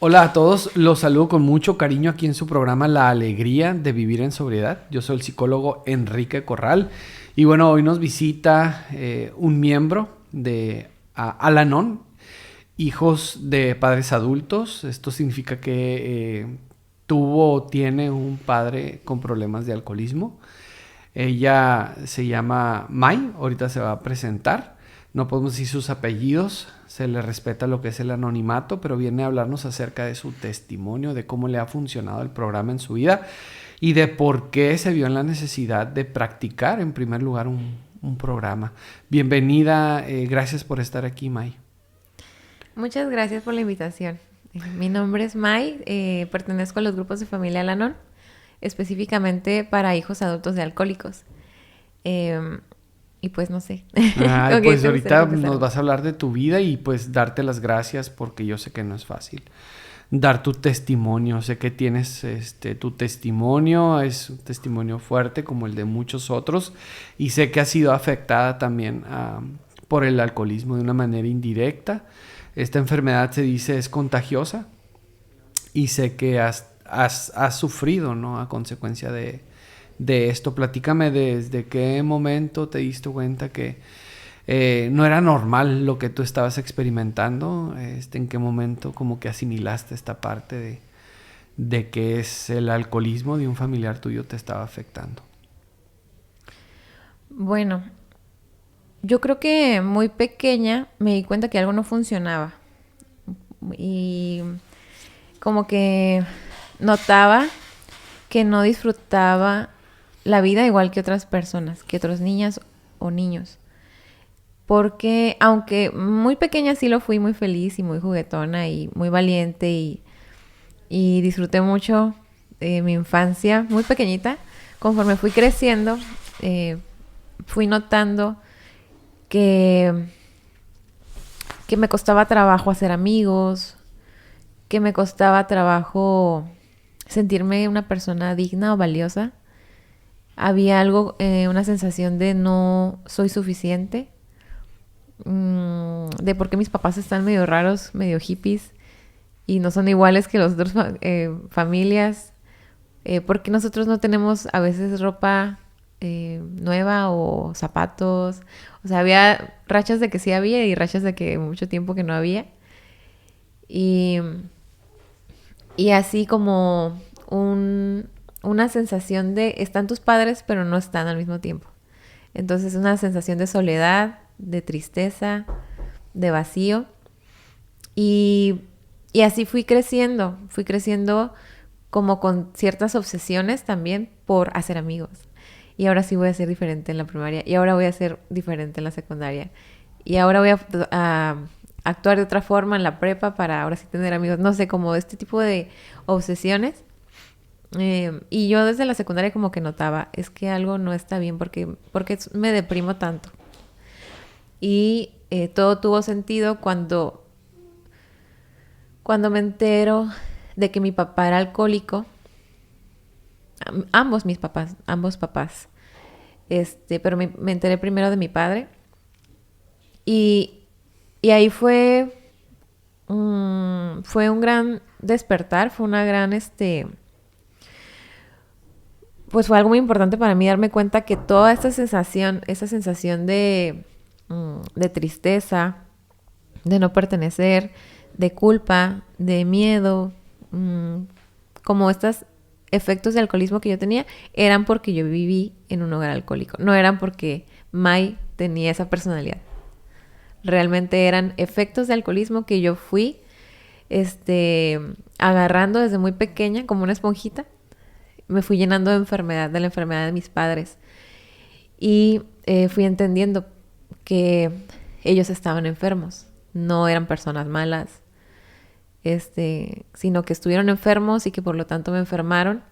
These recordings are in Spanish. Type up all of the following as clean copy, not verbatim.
Hola a todos, los saludo con mucho cariño aquí en su programa La Alegría de Vivir en Sobriedad. Yo soy el psicólogo Enrique Corral y bueno, hoy nos visita un miembro de Al-Anon, hijos de padres adultos. Esto significa que tuvo o tiene un padre con problemas de alcoholismo. Ella se llama Mai, ahorita se va a presentar. No podemos decir sus apellidos, se le respeta lo que es el anonimato, pero viene a hablarnos acerca de su testimonio, de cómo le ha funcionado el programa en su vida y de por qué se vio en la necesidad de practicar en primer lugar un programa. Bienvenida, gracias por estar aquí, Mai. Muchas gracias por la invitación. Mi nombre es Mai, pertenezco a los grupos de familia Al-Anon, específicamente para hijos adultos de alcohólicos. Y pues no sé, Ay, ¿con qué pues te gustaría que ahorita nos empezáramos? vas a hablar de tu vida y pues darte las gracias porque yo sé que no es fácil dar tu testimonio. Sé que tienes tu testimonio, es un testimonio fuerte como el de muchos otros y sé que has sido afectada también por el alcoholismo de una manera indirecta. Esta enfermedad se dice es contagiosa y sé que has sufrido, ¿no? A consecuencia de esto. Platícame desde qué momento te diste cuenta que no era normal lo que tú estabas experimentando. ¿En qué momento como que asimilaste esta parte de que es el alcoholismo de un familiar tuyo te estaba afectando? Bueno, yo creo que muy pequeña me di cuenta que algo no funcionaba. Y como que notaba que no disfrutaba la vida igual que otras personas, que otras niñas o niños. Porque aunque muy pequeña sí lo fui muy feliz y muy juguetona y muy valiente y disfruté mucho mi infancia muy pequeñita, conforme fui creciendo, eh, fui notando que, que me costaba trabajo hacer amigos, que me costaba trabajo sentirme una persona digna o valiosa. Había algo, una sensación de no soy suficiente, de por qué mis papás están medio raros, medio hippies y no son iguales que las otras familias, porque nosotros no tenemos a veces ropa nueva o zapatos. O sea, había rachas de que sí había y rachas de que mucho tiempo que no había. Y, y así como una sensación de están tus padres pero no están al mismo tiempo. Entonces una sensación de soledad, de tristeza, de vacío. Y, y así fui creciendo como con ciertas obsesiones también por hacer amigos. Y ahora sí voy a ser diferente en la primaria, y ahora voy a ser diferente en la secundaria, y ahora voy a actuar de otra forma en la prepa para ahora sí tener amigos. No sé, como este tipo de obsesiones. Y yo desde la secundaria como que notaba, es que algo no está bien porque me deprimo tanto. Y todo tuvo sentido cuando me entero de que mi papá era alcohólico. Ambos papás. Pero me enteré primero de mi padre. Y, y ahí fue un gran despertar, fue una gran, pues fue algo muy importante para mí darme cuenta que toda esa sensación de tristeza, de no pertenecer, de culpa, de miedo, como estos efectos de alcoholismo que yo tenía, eran porque yo viví en un hogar alcohólico. No eran porque Mai tenía esa personalidad. Realmente eran efectos de alcoholismo que yo fui agarrando desde muy pequeña, como una esponjita. Me fui llenando de la enfermedad de mis padres. Y fui entendiendo que ellos estaban enfermos. No eran personas malas, sino que estuvieron enfermos y que por lo tanto me enfermaron.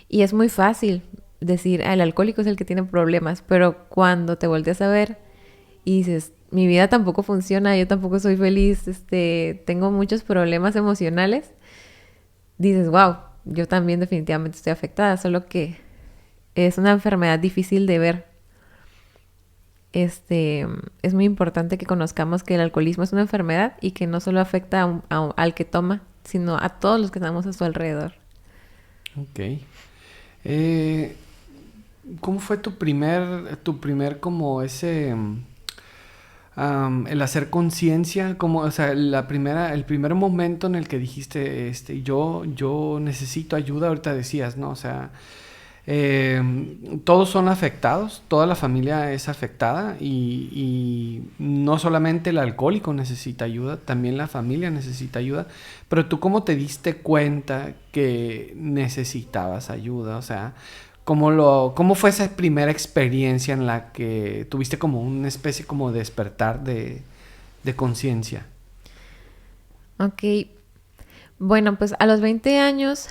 Y es muy fácil decir, el alcohólico es el que tiene problemas, pero cuando te volteas a ver y dices, mi vida tampoco funciona, yo tampoco soy feliz, tengo muchos problemas emocionales, dices, wow, yo también definitivamente estoy afectada, solo que es una enfermedad difícil de ver. es muy importante que conozcamos que el alcoholismo es una enfermedad y que no solo afecta al que toma, sino a todos los que estamos a su alrededor. Ok. ¿Cómo fue tu primer como ese, el hacer conciencia? Como, o sea, el primer momento en el que dijiste, yo necesito ayuda, ahorita decías, ¿no? O sea, todos son afectados, toda la familia es afectada y no solamente el alcohólico necesita ayuda, también la familia necesita ayuda. Pero tú, ¿cómo te diste cuenta que necesitabas ayuda? O sea, ¿cómo fue esa primera experiencia en la que tuviste como una especie como de despertar de conciencia? Ok. Bueno, pues a los 20 años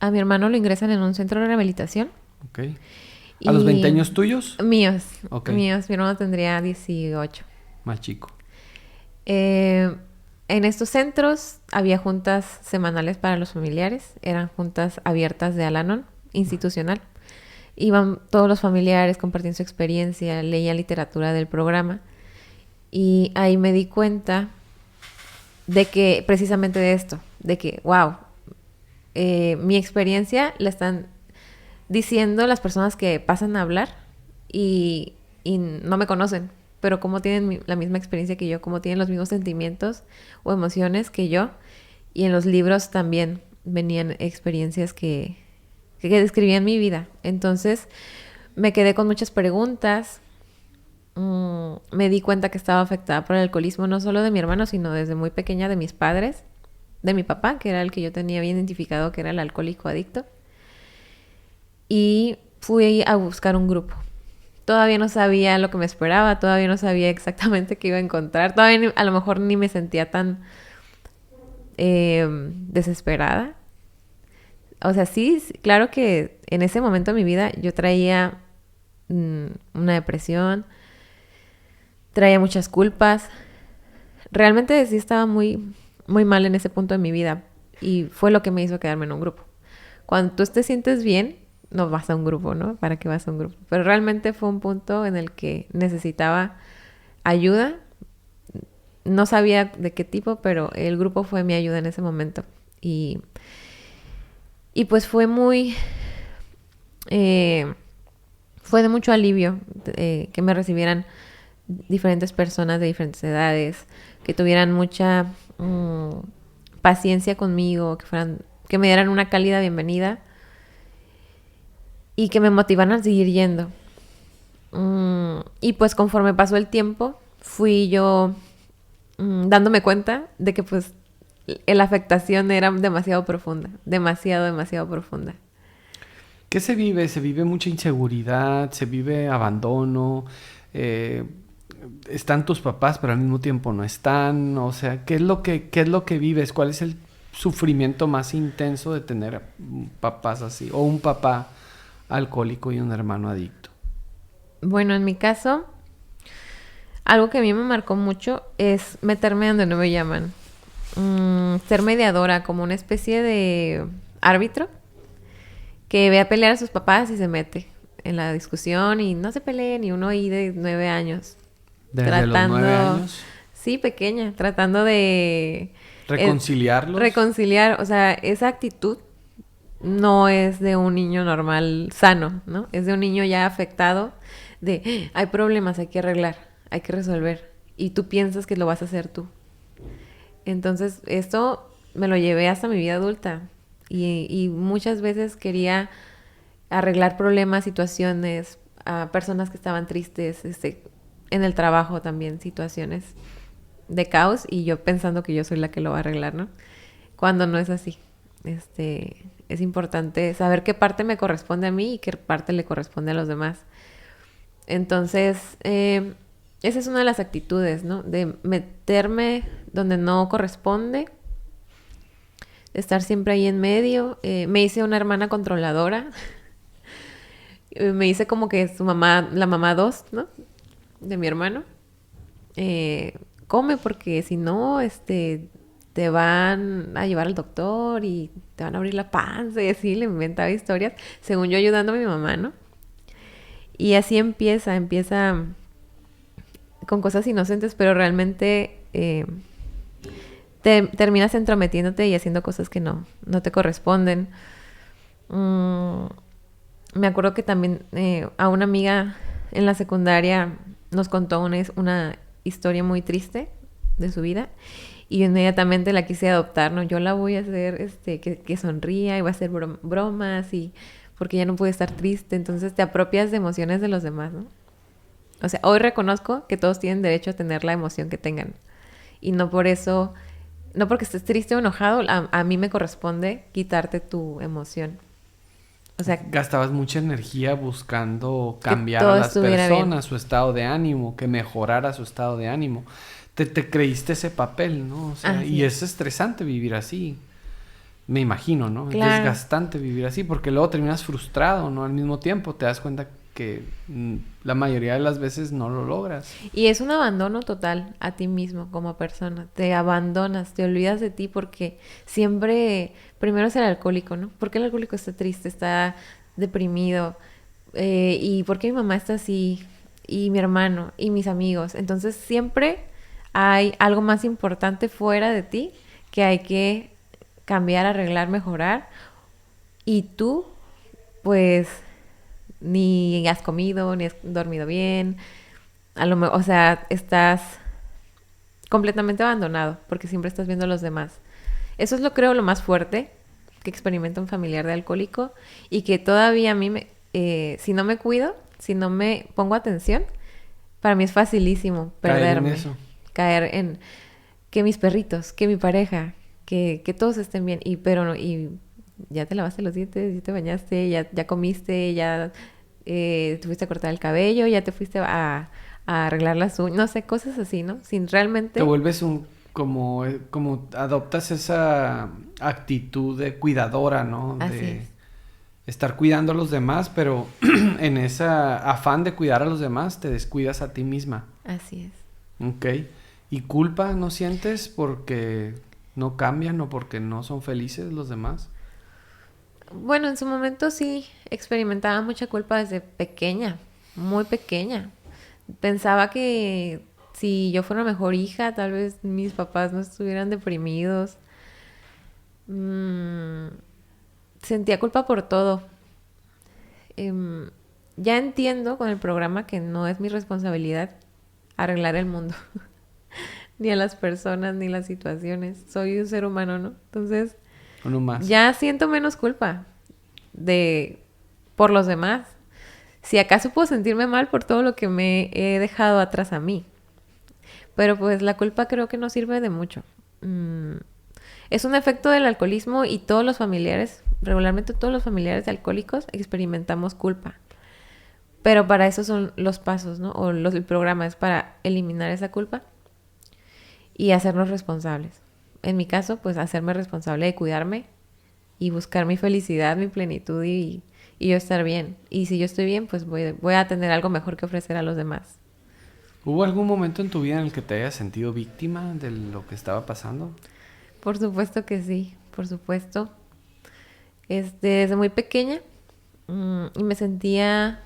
a mi hermano lo ingresan en un centro de rehabilitación. Ok. ¿A los 20 años tuyos? Míos. Ok. Míos. Mi hermano tendría 18. Más chico. En estos centros había juntas semanales para los familiares. Eran juntas abiertas de Al-Anon, institucional. Iban todos los familiares, compartían su experiencia, leían literatura del programa. Y ahí me di cuenta de que, precisamente de esto, de que, wow, mi experiencia la están diciendo las personas que pasan a hablar y no me conocen, pero como tienen la misma experiencia que yo, como tienen los mismos sentimientos o emociones que yo, y en los libros también venían experiencias que describían mi vida. Entonces me quedé con muchas preguntas. Me di cuenta que estaba afectada por el alcoholismo, no solo de mi hermano, sino desde muy pequeña de mis padres, de mi papá, que era el que yo tenía bien identificado que era el alcohólico adicto. Y fui a buscar un grupo. Todavía no sabía lo que me esperaba, todavía no sabía exactamente qué iba a encontrar, todavía a lo mejor ni me sentía tan desesperada. O sea, sí, claro que en ese momento de mi vida yo traía una depresión, traía muchas culpas. Realmente sí estaba muy, muy mal en ese punto de mi vida y fue lo que me hizo quedarme en un grupo. Cuando tú te sientes bien, no vas a un grupo, ¿no? ¿Para qué vas a un grupo? Pero realmente fue un punto en el que necesitaba ayuda. No sabía de qué tipo, pero el grupo fue mi ayuda en ese momento. Y pues fue muy... fue de mucho alivio que me recibieran diferentes personas de diferentes edades, que tuvieran mucha paciencia conmigo, que me dieran una cálida bienvenida y que me motivaran a seguir yendo. Y pues conforme pasó el tiempo, fui yo dándome cuenta de que pues la afectación era demasiado profunda, demasiado profunda. ¿Qué se vive? Se vive mucha inseguridad, se vive abandono, están tus papás pero al mismo tiempo no están, o sea, ¿qué es lo que vives? ¿Cuál es el sufrimiento más intenso de tener papás así o un papá alcohólico y un hermano adicto? Bueno, en mi caso, algo que a mí me marcó mucho es meterme donde no me llaman. Ser mediadora, como una especie de árbitro que ve a pelear a sus papás y se mete en la discusión y no se peleen, y uno ahí de 9 años. ¿Desde los 9 años? Sí, pequeña, tratando de... ¿Reconciliarlos? Reconciliar, o sea, esa actitud no es de un niño normal sano, ¿no? Es de un niño ya afectado de, hay problemas, hay que arreglar, hay que resolver. Y tú piensas que lo vas a hacer tú. Entonces, esto me lo llevé hasta mi vida adulta. Y muchas veces quería arreglar problemas, situaciones, a personas que estaban tristes, en el trabajo también, situaciones de caos, y yo pensando que yo soy la que lo va a arreglar, ¿no? Cuando no es así. Es importante saber qué parte me corresponde a mí y qué parte le corresponde a los demás. Entonces, esa es una de las actitudes, ¿no? De meterme donde no corresponde, de estar siempre ahí en medio. Me hice una hermana controladora. Me hice como que su mamá, la mamá 2, ¿no? De mi hermano. Come porque si no, te van a llevar al doctor y te van a abrir la panza, y así le inventaba historias, según yo ayudando a mi mamá, ¿no? Y así empieza con cosas inocentes, pero realmente te terminas entrometiéndote y haciendo cosas que no te corresponden. Me acuerdo que también a una amiga en la secundaria nos contó una historia muy triste de su vida y inmediatamente la quise adoptar, ¿no? Yo la voy a hacer que sonría y va a hacer bromas y porque ya no puede estar triste. Entonces te apropias de emociones de los demás, ¿no? O sea, hoy reconozco que todos tienen derecho a tener la emoción que tengan y no por eso, no porque estés triste o enojado, a mí me corresponde quitarte tu emoción. O sea, gastabas mucha energía buscando que cambiar a todo las estuviera bien. personas, su estado de ánimo, que mejorara su estado de ánimo. Te creíste ese papel, ¿no? O sea, y Así es estresante vivir así. Me imagino, ¿no? Es Claro. desgastante vivir así porque luego terminas frustrado, ¿no? Al mismo tiempo te das cuenta que la mayoría de las veces no lo logras. Y es un abandono total a ti mismo como persona. Te abandonas, te olvidas de ti porque siempre, primero es el alcohólico, ¿no? ¿Por qué el alcohólico está triste, está deprimido? ¿Y por qué mi mamá está así? Y mi hermano, y mis amigos. Entonces siempre hay algo más importante fuera de ti que hay que cambiar, arreglar, mejorar. Y tú, pues, ni has comido, ni has dormido bien. O sea, estás completamente abandonado porque siempre estás viendo a los demás. Eso es lo más fuerte que experimenta un familiar de alcohólico y que todavía a mí, si no me cuido, si no me pongo atención, para mí es facilísimo perderme. Caer en que mis perritos, que mi pareja, que todos estén bien. Y ya te lavaste los dientes, ya te bañaste, ya comiste, ya te fuiste a cortar el cabello, ya te fuiste a arreglar las uñas, no sé, cosas así, ¿no? Sin realmente... Te vuelves como adoptas esa actitud de cuidadora, ¿no? Así De es. estar cuidando a los demás, pero en ese afán de cuidar a los demás te descuidas a ti misma. Así es. Ok. ¿Y culpa no sientes porque no cambian o porque no son felices los demás? Bueno, en su momento sí experimentaba mucha culpa desde pequeña, muy pequeña. Pensaba que si yo fuera una mejor hija, tal vez mis papás no estuvieran deprimidos. Sentía culpa por todo. Ya entiendo con el programa que no es mi responsabilidad arreglar el mundo, ni a las personas, ni las situaciones. Soy un ser humano, ¿no? Entonces, Uno más. ya siento menos culpa por los demás. Si acaso puedo sentirme mal por todo lo que me he dejado atrás a mí. Pero pues la culpa creo que no sirve de mucho. Es un efecto del alcoholismo y todos los familiares, regularmente todos los familiares de alcohólicos experimentamos culpa. Pero para eso son los pasos, ¿no? El programa es para eliminar esa culpa y hacernos responsables. En mi caso, pues hacerme responsable de cuidarme y buscar mi felicidad, mi plenitud y yo estar bien. Y si yo estoy bien, pues voy a tener algo mejor que ofrecer a los demás. ¿Hubo algún momento en tu vida en el que te hayas sentido víctima de lo que estaba pasando? Por supuesto que sí, por supuesto. Desde muy pequeña y me sentía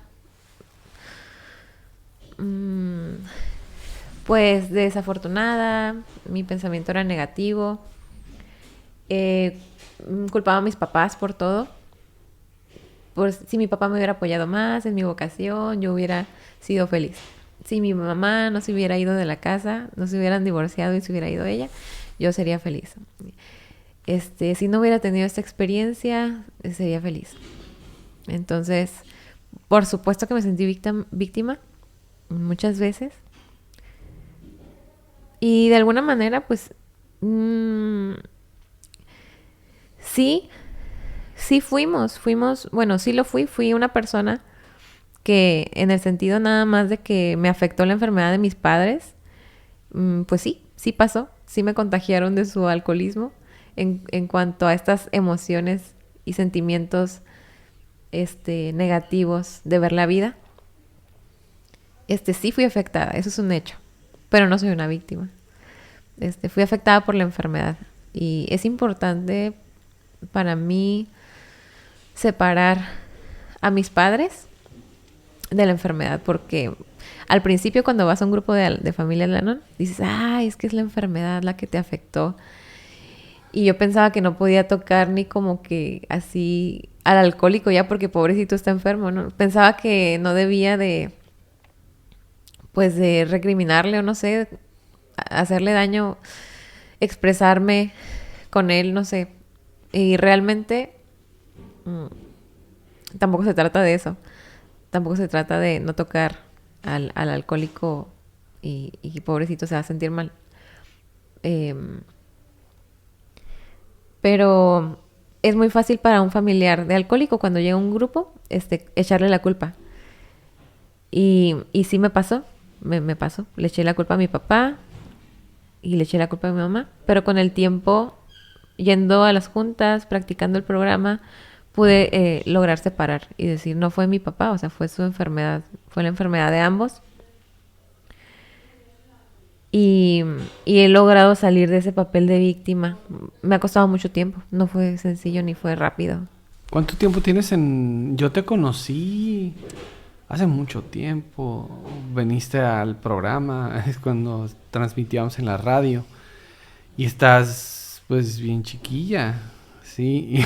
pues desafortunada, mi pensamiento era negativo, culpaba a mis papás por todo. Pues si mi papá me hubiera apoyado más en mi vocación, yo hubiera sido feliz. Si mi mamá no se hubiera ido de la casa, no se hubieran divorciado y se hubiera ido ella, yo sería feliz. Si no hubiera tenido esta experiencia, sería feliz. Entonces, por supuesto que me sentí víctima muchas veces. Y de alguna manera, pues, sí fuimos, bueno, sí lo fui una persona que en el sentido nada más de que me afectó la enfermedad de mis padres, pues sí pasó, sí me contagiaron de su alcoholismo en cuanto a estas emociones y sentimientos negativos de ver la vida. Sí fui afectada, eso es un hecho, pero no soy una víctima. Fui afectada por la enfermedad y es importante para mí separar a mis padres de la enfermedad, porque al principio cuando vas a un grupo de familia Al-Anon, dices, ay, es que es la enfermedad la que te afectó. Y yo pensaba que no podía tocar ni como que así al alcohólico ya porque pobrecito está enfermo, ¿no? Pensaba que no debía de, pues de recriminarle o no sé, hacerle daño, expresarme con él, no sé. Y realmente tampoco se trata de eso. Tampoco se trata de no tocar al alcohólico y pobrecito se va a sentir mal. Pero es muy fácil para un familiar de alcohólico cuando llega a un grupo echarle la culpa. Y sí me pasó, me pasó. Le eché la culpa a mi papá y le eché la culpa a mi mamá. Pero con el tiempo, yendo a las juntas, practicando el programa, pude lograr separar y decir, no fue mi papá, o sea, fue su enfermedad, fue la enfermedad de ambos. Y, y he logrado salir de ese papel de víctima. Me ha costado mucho tiempo, no fue sencillo ni fue rápido. ¿Cuánto tiempo tienes en...? Yo te conocí hace mucho tiempo. Veniste al programa, es cuando transmitíamos en la radio. Y estás, pues, bien chiquilla, ¿sí?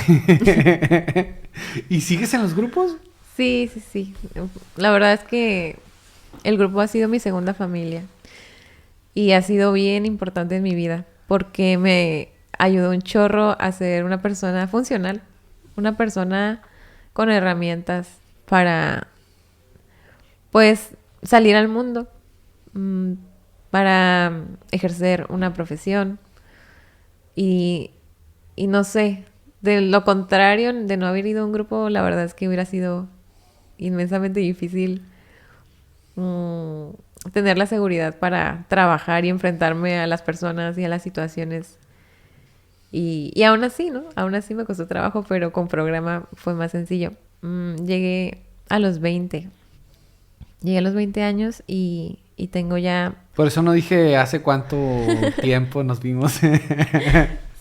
¿Y sigues en los grupos? Sí, sí, sí. La verdad es que el grupo ha sido mi segunda familia y ha sido bien importante en mi vida porque me ayudó un chorro a ser una persona funcional, una persona con herramientas para, pues, salir al mundo, mm, para ejercer una profesión y, y no sé, de lo contrario, de no haber ido a un grupo, la verdad es que hubiera sido inmensamente difícil mm, tener la seguridad para trabajar y enfrentarme a las personas y a las situaciones. Y aún así, ¿no? Aún así me costó trabajo, pero con programa fue más sencillo. Llegué a los 20. Llegué a los 20 años y tengo ya... Por eso no dije hace cuánto tiempo nos vimos.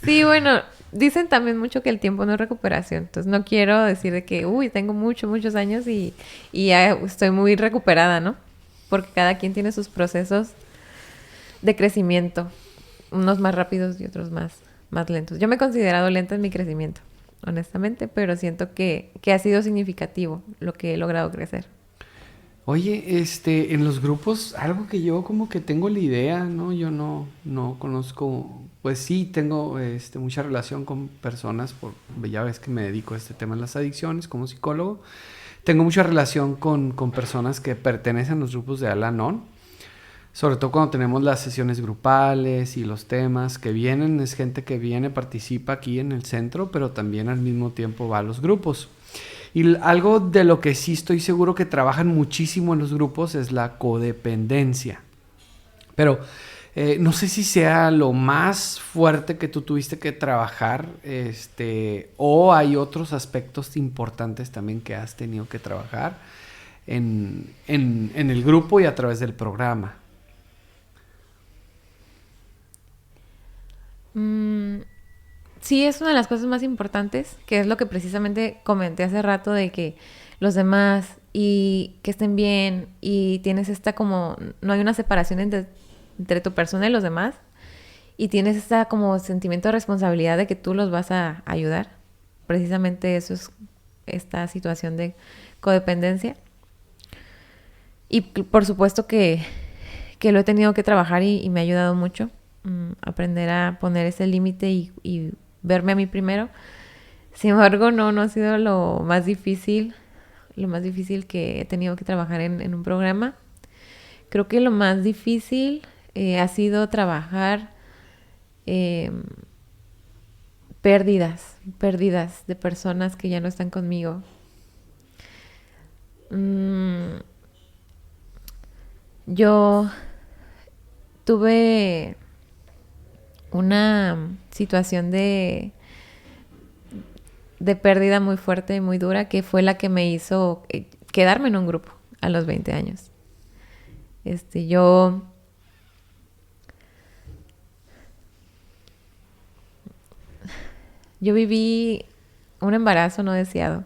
Sí, bueno, dicen también mucho que el tiempo no es recuperación. Entonces no quiero decir de que, uy, tengo muchos años y ya estoy muy recuperada, ¿no? Porque cada quien tiene sus procesos de crecimiento, unos más rápidos y otros más lentos. Yo me he considerado lenta en mi crecimiento, honestamente, pero siento que ha sido significativo lo que he logrado crecer. Oye, en los grupos, algo que yo como que tengo la idea, ¿no? Yo no conozco, pues sí, tengo mucha relación con personas, ya ves que me dedico a este tema de las adicciones como psicólogo. Tengo mucha relación con personas que pertenecen a los grupos de Al-Anon, sobre todo cuando tenemos las sesiones grupales y los temas que vienen, es gente que viene, participa aquí en el centro, pero también al mismo tiempo va a los grupos. Y algo de lo que sí estoy seguro que trabajan muchísimo en los grupos es la codependencia. Pero no sé si sea lo más fuerte que tú tuviste que trabajar, o hay otros aspectos importantes también que has tenido que trabajar en el grupo y a través del programa. Sí, es una de las cosas más importantes, que es lo que precisamente comenté hace rato de que los demás y que estén bien y tienes esta como, no hay una separación entre tu persona y los demás y tienes esta como sentimiento de responsabilidad de que tú los vas a ayudar. Precisamente eso es esta situación de codependencia. Y por supuesto que lo he tenido que trabajar y me ha ayudado mucho aprender a poner ese límite y verme a mí primero. Sin embargo, no ha sido lo más difícil que he tenido que trabajar en un programa. Creo que lo más difícil ha sido trabajar eh, pérdidas de personas que ya no están conmigo. Yo tuve una situación de pérdida muy fuerte y muy dura que fue la que me hizo quedarme en un grupo a los 20 años. Yo viví un embarazo no deseado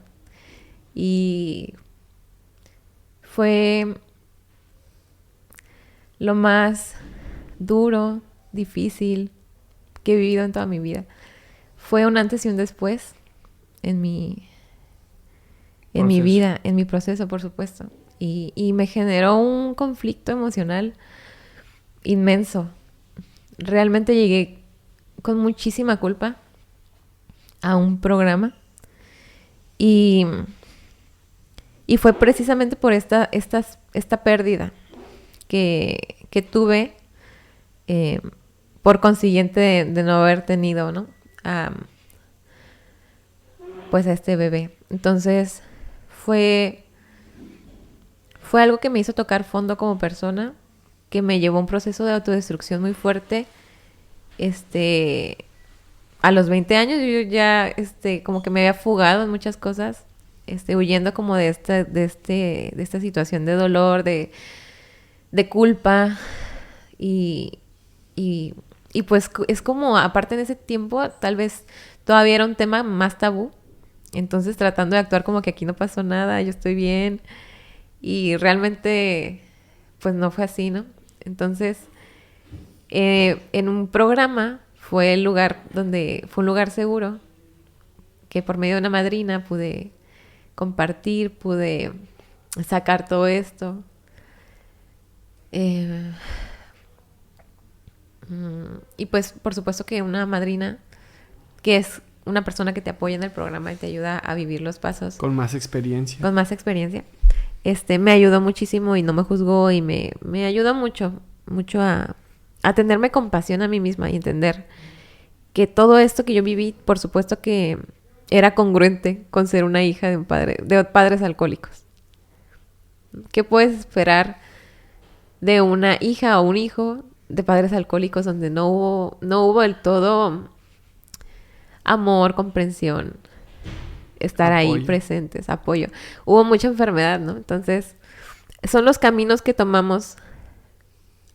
y fue lo más duro, difícil que he vivido en toda mi vida. Fue un antes y un después en mi vida, en mi proceso, por supuesto. Y me generó un conflicto emocional inmenso. Realmente llegué con muchísima culpa a un programa y fue precisamente por esta pérdida que tuve, por consiguiente de no haber tenido, ¿no? Pues a este bebé. Entonces fue algo que me hizo tocar fondo como persona, que me llevó a un proceso de autodestrucción muy fuerte. A los 20 años yo ya como que me había fugado en muchas cosas, huyendo como de esta situación de dolor, de culpa y pues es como, aparte en ese tiempo tal vez todavía era un tema más tabú, entonces tratando de actuar como que aquí no pasó nada, yo estoy bien, y realmente pues no fue así, ¿no? Entonces en un programa fue un lugar seguro, que por medio de una madrina pude compartir, pude sacar todo esto. Y pues por supuesto que una madrina, que es una persona que te apoya en el programa y te ayuda a vivir los pasos. Con más experiencia. Me ayudó muchísimo y no me juzgó y me ayudó mucho a tenerme compasión a mí misma y entender que todo esto que yo viví, por supuesto que era congruente con ser una hija de padres alcohólicos. ¿Qué puedes esperar de una hija o un hijo de padres alcohólicos donde no hubo del todo amor, comprensión, estar apoyo. ahí presentes, apoyo? Hubo mucha enfermedad, ¿no? Entonces, son los caminos que tomamos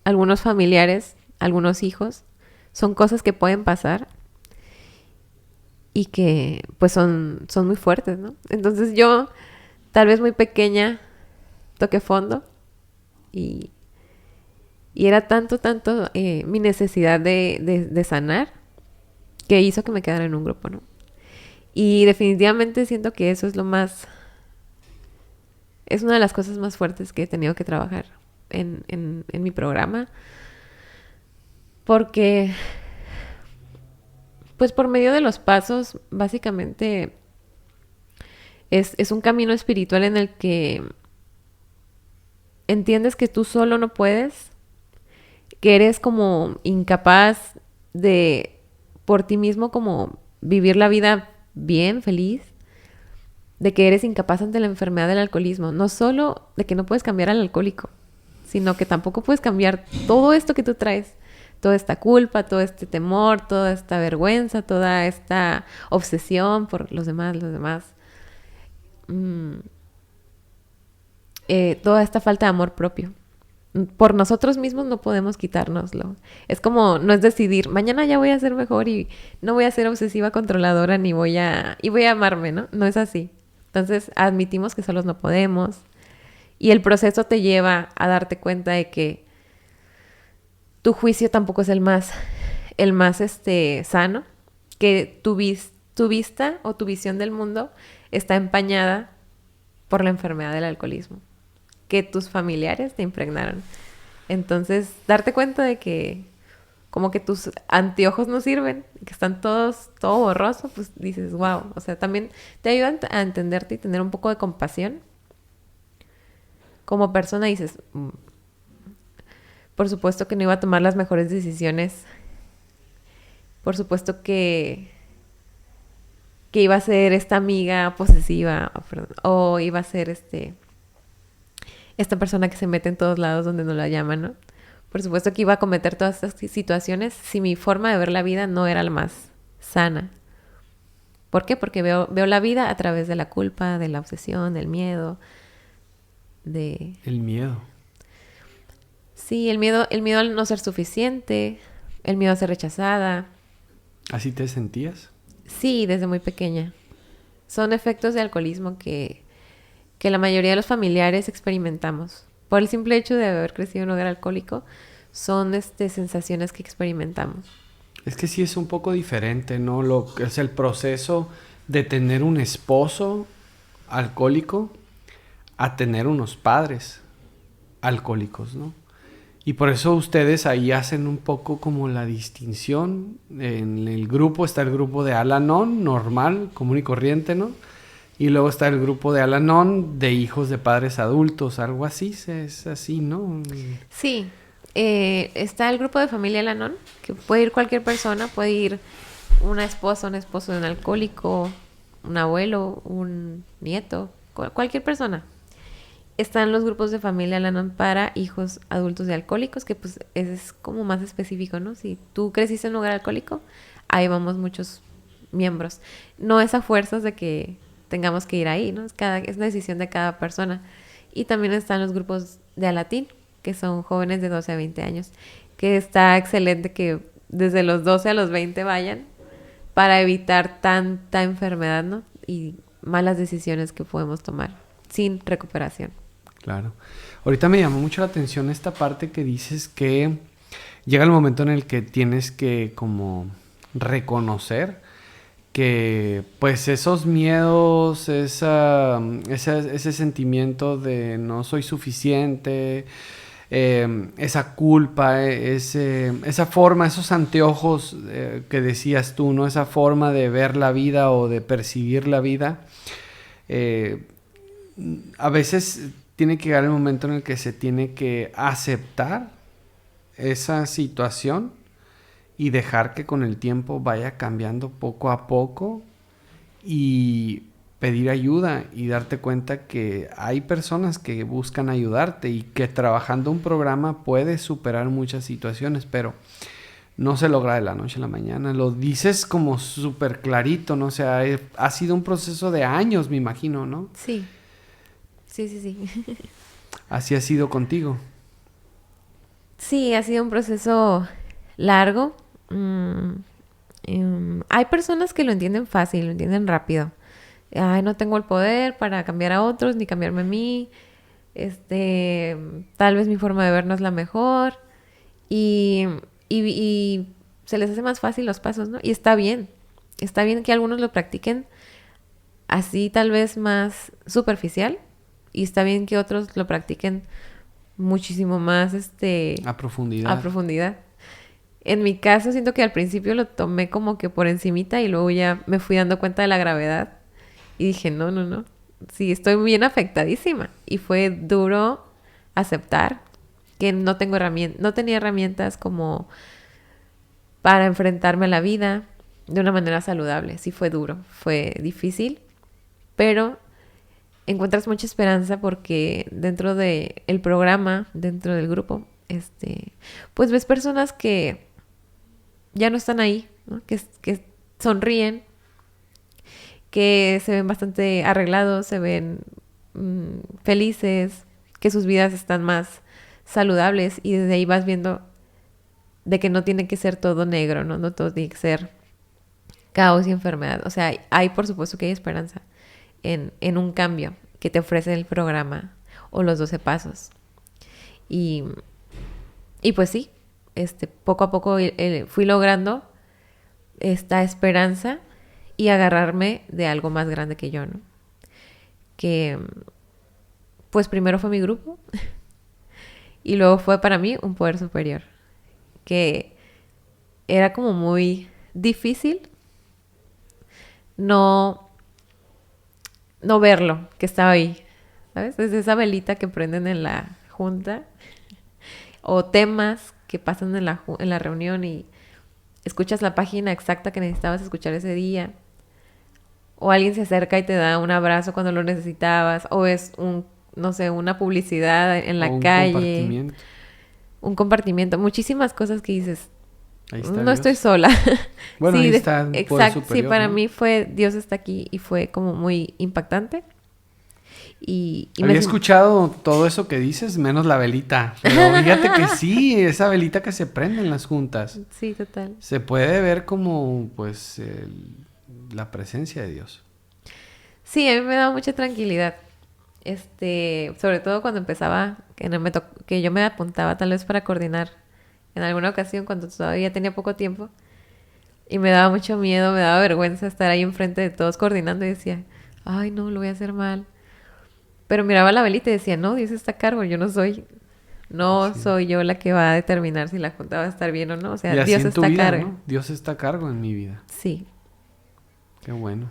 algunos familiares, algunos hijos. Son cosas que pueden pasar y que pues son muy fuertes, ¿no? Entonces yo, tal vez muy pequeña, toqué fondo y era tanto mi necesidad de sanar, que hizo que me quedara en un grupo, ¿no? Y definitivamente siento que eso es es una de las cosas más fuertes que he tenido que trabajar en mi programa, porque pues por medio de los pasos, básicamente es un camino espiritual en el que entiendes que tú solo no puedes, que eres como incapaz de por ti mismo como vivir la vida bien, feliz, de que eres incapaz ante la enfermedad del alcoholismo. No solo de que no puedes cambiar al alcohólico, sino que tampoco puedes cambiar todo esto que tú traes. Toda esta culpa, todo este temor, toda esta vergüenza, toda esta obsesión por los demás. Toda esta falta de amor propio. Por nosotros mismos no podemos quitárnoslo. Es como, no es decidir, mañana ya voy a ser mejor y no voy a ser obsesiva, controladora, y voy a amarme, ¿no? No es así. Entonces admitimos que solos no podemos. Y el proceso te lleva a darte cuenta de que tu juicio tampoco es el más sano, que tu vista o tu visión del mundo está empañada por la enfermedad del alcoholismo, que tus familiares te impregnaron. Entonces, darte cuenta de que como que tus anteojos no sirven, que están todo borroso, pues dices, wow. O sea, también te ayudan a entenderte y tener un poco de compasión. Como persona dices, por supuesto que no iba a tomar las mejores decisiones. Por supuesto que iba a ser esta amiga posesiva, o iba a ser esta persona que se mete en todos lados donde no la llaman, ¿no? Por supuesto que iba a cometer todas estas situaciones si mi forma de ver la vida no era la más sana. ¿Por qué? Porque veo la vida a través de la culpa, de la obsesión, del miedo, El miedo. Sí, el miedo al no ser suficiente, el miedo a ser rechazada. ¿Así te sentías? Sí, desde muy pequeña. Son efectos de alcoholismo que que la mayoría de los familiares experimentamos. Por el simple hecho de haber crecido en un hogar alcohólico, son sensaciones que experimentamos. Es que sí es un poco diferente, ¿no? Lo que es el proceso de tener un esposo alcohólico a tener unos padres alcohólicos, ¿no? Y por eso ustedes ahí hacen un poco como la distinción. En el grupo está el grupo de Al-Anon, normal, común y corriente, ¿no? Y luego está el grupo de Al-Anon de hijos de padres adultos, algo así, es así, ¿no? Sí, está el grupo de familia Al-Anon, que puede ir cualquier persona, puede ir una esposa, un esposo de un alcohólico, un abuelo, un nieto, cualquier persona. Están los grupos de familia Al-Anon para hijos adultos de alcohólicos, que pues es como más específico, ¿no? Si tú creciste en un hogar alcohólico, ahí vamos muchos miembros. No es a fuerzas de que tengamos que ir ahí, ¿no? Es una decisión de cada persona. Y también están los grupos de Alatín, que son jóvenes de 12 a 20 años, que está excelente que desde los 12 a los 20 vayan para evitar tanta enfermedad, ¿no? Y malas decisiones que podemos tomar sin recuperación. Claro. Ahorita me llamó mucho la atención esta parte que dices que llega el momento en el que tienes que como reconocer que pues esos miedos, ese sentimiento de no soy suficiente, esa culpa, esa forma, esos anteojos que decías tú, ¿no? Esa forma de ver la vida o de percibir la vida, a veces tiene que llegar el momento en el que se tiene que aceptar esa situación y dejar que con el tiempo vaya cambiando poco a poco y pedir ayuda y darte cuenta que hay personas que buscan ayudarte y que trabajando un programa puedes superar muchas situaciones, pero no se logra de la noche a la mañana. Lo dices como súper clarito, ¿no? O sea, ha sido un proceso de años, me imagino, ¿no? Sí. Sí. Así ha sido contigo. Sí, ha sido un proceso largo. Hay personas que lo entienden fácil, lo entienden rápido. Ay, no tengo el poder para cambiar a otros ni cambiarme a mí. Tal vez mi forma de ver no es la mejor. Y se les hace más fácil los pasos, ¿no? Y está bien. Está bien que algunos lo practiquen así, tal vez más superficial. Y está bien que otros lo practiquen muchísimo más, a profundidad. En mi caso, siento que al principio lo tomé como que por encimita y luego ya me fui dando cuenta de la gravedad. Y dije, no. Sí, estoy bien afectadísima. Y fue duro aceptar que no tenía herramientas como para enfrentarme a la vida de una manera saludable. Sí fue duro, fue difícil, pero encuentras mucha esperanza porque dentro del programa, dentro del grupo, pues ves personas que ya no están ahí, ¿no? Que sonríen, que se ven bastante arreglados, se ven felices, que sus vidas están más saludables y desde ahí vas viendo de que no tiene que ser todo negro, ¿no? No todo tiene que ser caos y enfermedad. O sea, hay por supuesto que hay esperanza en un cambio que te ofrece el programa o los 12 pasos. Y pues sí, poco a poco fui logrando esta esperanza y agarrarme de algo más grande que yo, ¿no? Que pues primero fue mi grupo y luego fue para mí un poder superior, que era como muy difícil no verlo, que estaba ahí, ¿sabes? Desde esa velita que prenden en la junta o temas que pasan en la reunión y escuchas la página exacta que necesitabas escuchar ese día, o alguien se acerca y te da un abrazo cuando lo necesitabas, o es una publicidad en la calle, un compartimiento, muchísimas cosas que dices, ahí está no Dios. Estoy sola. Bueno, sí, ahí está el poder superior, sí, para ¿no? mí fue Dios está aquí y fue como muy impactante. Y había escuchado todo eso que dices, menos la velita. Pero fíjate que sí, esa velita que se prende en las juntas. Sí, total. Se puede ver como, pues, la presencia de Dios. Sí, a mí me da mucha tranquilidad. Sobre todo cuando empezaba, que yo me apuntaba tal vez para coordinar en alguna ocasión cuando todavía tenía poco tiempo y me daba mucho miedo, me daba vergüenza estar ahí enfrente de todos coordinando y decía, ay no, lo voy a hacer mal. Pero miraba la velita y decía, no, Dios está a cargo, no Sí. soy yo la que va a determinar si la junta va a estar bien o no. O sea, Y así Dios en tu está a vida, cargo. ¿no? Dios está a cargo en mi vida. Sí. Qué bueno,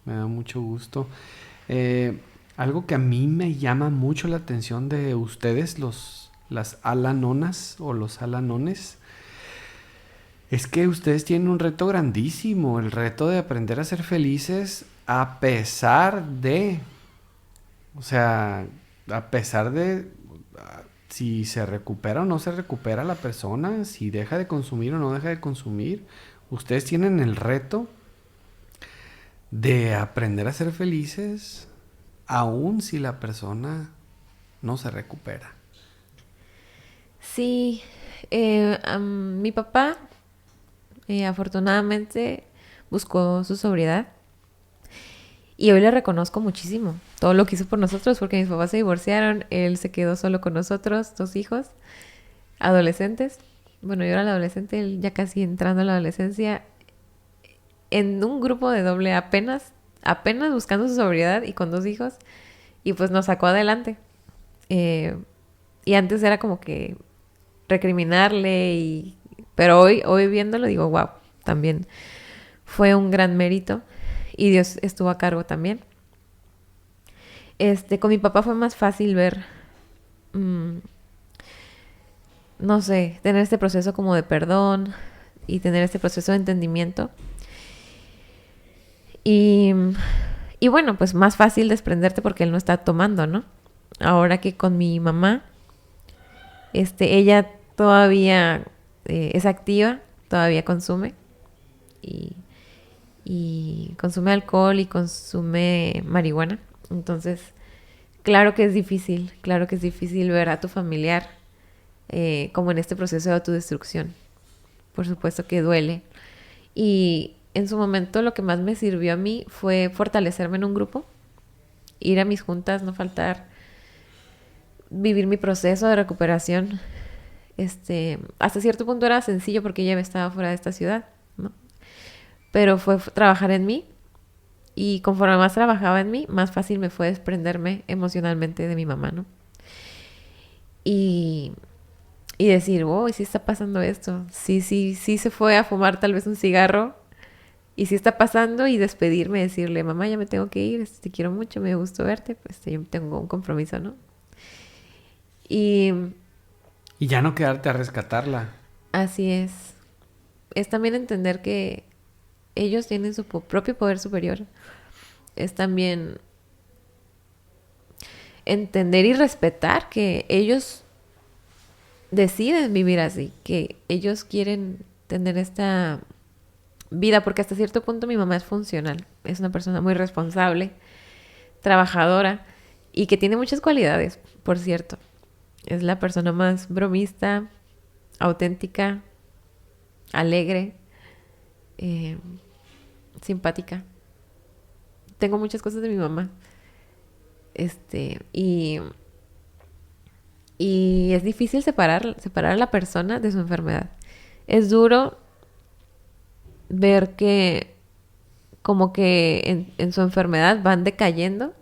me da mucho gusto. Eh, Algo que a mí me llama mucho la atención de ustedes, las alanonas o los alanones, es que ustedes tienen un reto grandísimo, el reto de aprender a ser felices a pesar de, o sea, a pesar de si se recupera o no se recupera la persona, si deja de consumir o no deja de consumir, ustedes tienen el reto de aprender a ser felices aun si la persona no se recupera. Sí. Mi papá, afortunadamente, buscó su sobriedad. Y hoy le reconozco muchísimo todo lo que hizo por nosotros, porque mis papás se divorciaron, él se quedó solo con nosotros, 2 hijos, adolescentes. Bueno, yo era la adolescente, él ya casi entrando a la adolescencia, en un grupo de doble apenas buscando su sobriedad y con 2 hijos, y pues nos sacó adelante. Eh, y antes era como que recriminarle, pero hoy viéndolo digo, wow, también fue un gran mérito y Dios estuvo a cargo también. Con mi papá fue más fácil ver, mm, no sé, tener este proceso como de perdón y tener este proceso de entendimiento. Y, y bueno, pues más fácil desprenderte porque él no está tomando, ¿no? Ahora que con mi mamá, ella todavía es activa, todavía consume y, y consume alcohol y consume marihuana. Entonces, claro que es difícil ver a tu familiar como en este proceso de autodestrucción. Por supuesto que duele. Y en su momento lo que más me sirvió a mí fue fortalecerme en un grupo, ir a mis juntas, no faltar, vivir mi proceso de recuperación. Hasta cierto punto era sencillo porque ya estaba fuera de esta ciudad, ¿no? Pero fue trabajar en mí y conforme más trabajaba en mí, más fácil me fue desprenderme emocionalmente de mi mamá, ¿no? Y decir, oh, sí está pasando esto. Sí se fue a fumar tal vez un cigarro. Y sí está pasando y despedirme, decirle, mamá, ya me tengo que ir, te quiero mucho, me gustó verte, pues yo tengo un compromiso, ¿no? Y Y ya no quedarte a rescatarla. así es. Es también entender que ellos tienen su propio poder superior. Es también entender y respetar que ellos deciden vivir así, que ellos quieren tener esta vida, porque hasta cierto punto mi mamá es funcional, es una persona muy responsable, trabajadora y que tiene muchas cualidades, por cierto. Es la persona más bromista, auténtica, alegre, simpática. Tengo muchas cosas de mi mamá. Y es difícil separar a la persona de su enfermedad. Es duro ver que como que en su enfermedad van decayendo,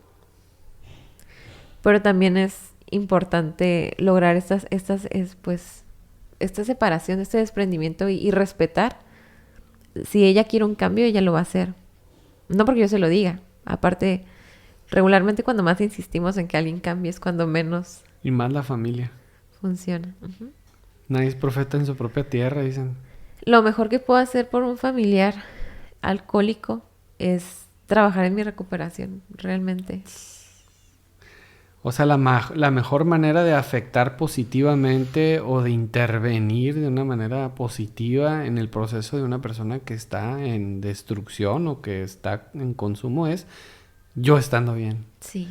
pero también es importante lograr esta separación, este desprendimiento y respetar. Si ella quiere un cambio, ella lo va a hacer. No porque yo se lo diga. Aparte, regularmente cuando más insistimos en que alguien cambie es cuando menos Y más la familia. funciona. Uh-huh. Nadie es profeta en su propia tierra, dicen. Lo mejor que puedo hacer por un familiar alcohólico es trabajar en mi recuperación, realmente. O sea, la mejor manera de afectar positivamente o de intervenir de una manera positiva en el proceso de una persona que está en destrucción o que está en consumo es yo estando bien. Sí.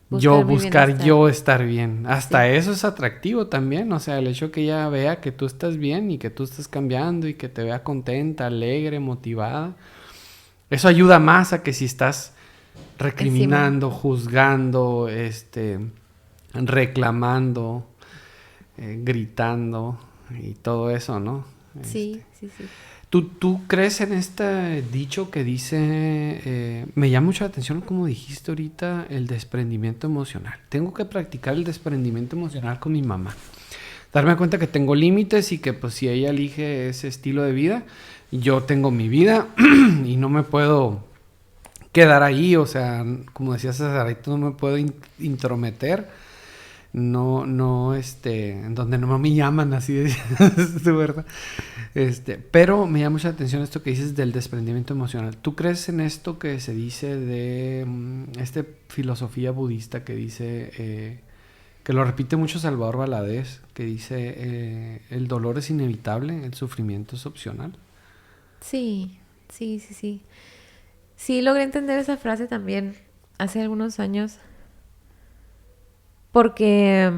Buscar yo estar bien. Hasta sí. eso es atractivo también. O sea, el hecho que ella vea que tú estás bien y que tú estás cambiando y que te vea contenta, alegre, motivada. Eso ayuda más a que si estás recriminando, juzgando, reclamando, gritando y todo eso, ¿no? Sí, sí, sí. ¿Tú crees en este dicho que dice, me llama mucho la atención como dijiste ahorita, el desprendimiento emocional? Tengo que practicar el desprendimiento emocional con mi mamá. Darme cuenta que tengo límites y que pues si ella elige ese estilo de vida, yo tengo mi vida y no me puedo quedar ahí, o sea, como decía Cesarito, no me puedo intrometer, en donde no me llaman, así de verdad. Pero me llama mucha atención esto que dices del desprendimiento emocional. ¿Tú crees en esto que se dice de filosofía budista que dice, que lo repite mucho Salvador Valadez, que dice, el dolor es inevitable, el sufrimiento es opcional? Sí, sí, sí, sí. Sí, logré entender esa frase también hace algunos años, porque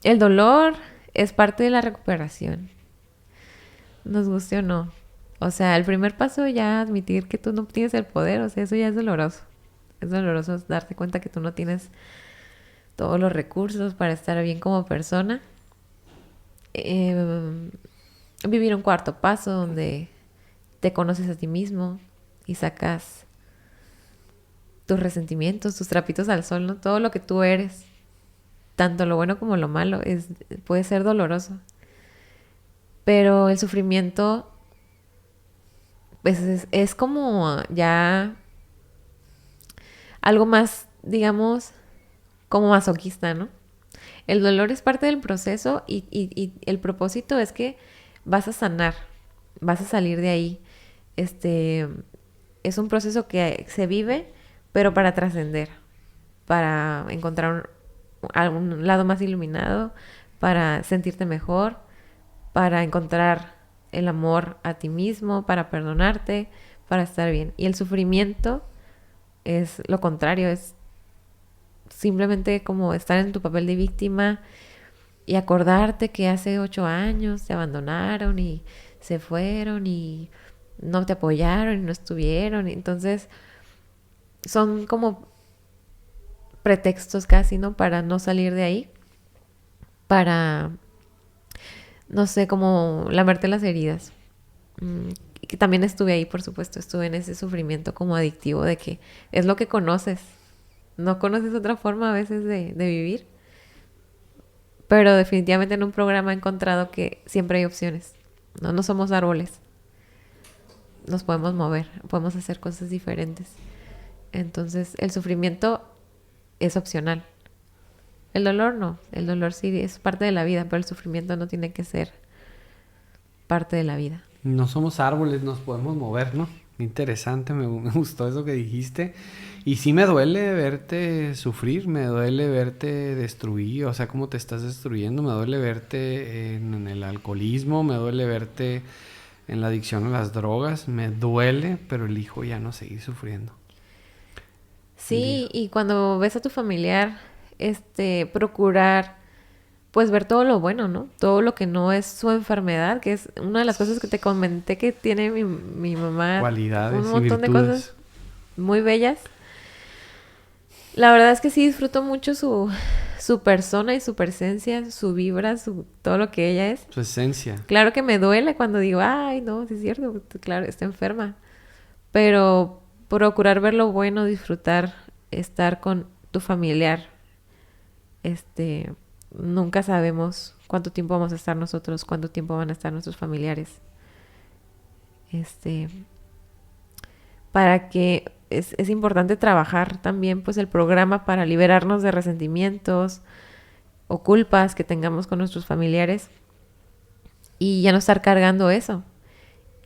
el dolor es parte de la recuperación, nos guste o no. O sea, el primer paso ya admitir que tú no tienes el poder, o sea, eso ya es doloroso. Es doloroso darte cuenta que tú no tienes todos los recursos para estar bien como persona. Vivir un cuarto paso donde te conoces a ti mismo y sacas tus resentimientos, tus trapitos al sol, ¿no? Todo lo que tú eres, tanto lo bueno como lo malo, puede ser doloroso. Pero el sufrimiento, pues es como ya algo más, digamos, como masoquista, ¿no? El dolor es parte del proceso y el propósito es que vas a sanar, vas a salir de ahí. Es un proceso que se vive, pero para trascender, para encontrar algún lado más iluminado, para sentirte mejor, para encontrar el amor a ti mismo, para perdonarte, para estar bien. Y el sufrimiento es lo contrario, es simplemente como estar en tu papel de víctima y acordarte que hace 8 años te abandonaron y se fueron y no te apoyaron y no estuvieron. Entonces son como pretextos casi, ¿no? Para no salir de ahí, para, no sé, como lamerte las heridas. Que también estuve ahí, por supuesto, estuve en ese sufrimiento como adictivo de que es lo que conoces. No conoces otra forma a veces de vivir. Pero definitivamente en un programa he encontrado que siempre hay opciones. No somos árboles. Nos podemos mover, podemos hacer cosas diferentes. Entonces el sufrimiento es opcional. El dolor no. El dolor sí es parte de la vida, pero el sufrimiento no tiene que ser parte de la vida. No somos árboles, nos podemos mover, ¿no? Interesante, me gustó eso que dijiste. Y sí me duele verte sufrir, me duele verte destruir, o sea, cómo te estás destruyendo, me duele verte en el alcoholismo, me duele verte en la adicción a las drogas, me duele, pero elijo ya no seguir sufriendo. Sí, y cuando ves a tu familiar, procurar, pues ver todo lo bueno, ¿no? Todo lo que no es su enfermedad, que es una de las cosas que te comenté que tiene mi mamá. Cualidades un montón y de virtudes. cosas muy bellas. La verdad es que sí disfruto mucho su persona y su presencia, su vibra, todo lo que ella es. Su esencia. Claro que me duele cuando digo, ay, no, sí es cierto, claro, está enferma. Pero procurar ver lo bueno, disfrutar, estar con tu familiar. Nunca sabemos cuánto tiempo vamos a estar nosotros, cuánto tiempo van a estar nuestros familiares. Para que es importante trabajar también pues el programa para liberarnos de resentimientos o culpas que tengamos con nuestros familiares y ya no estar cargando eso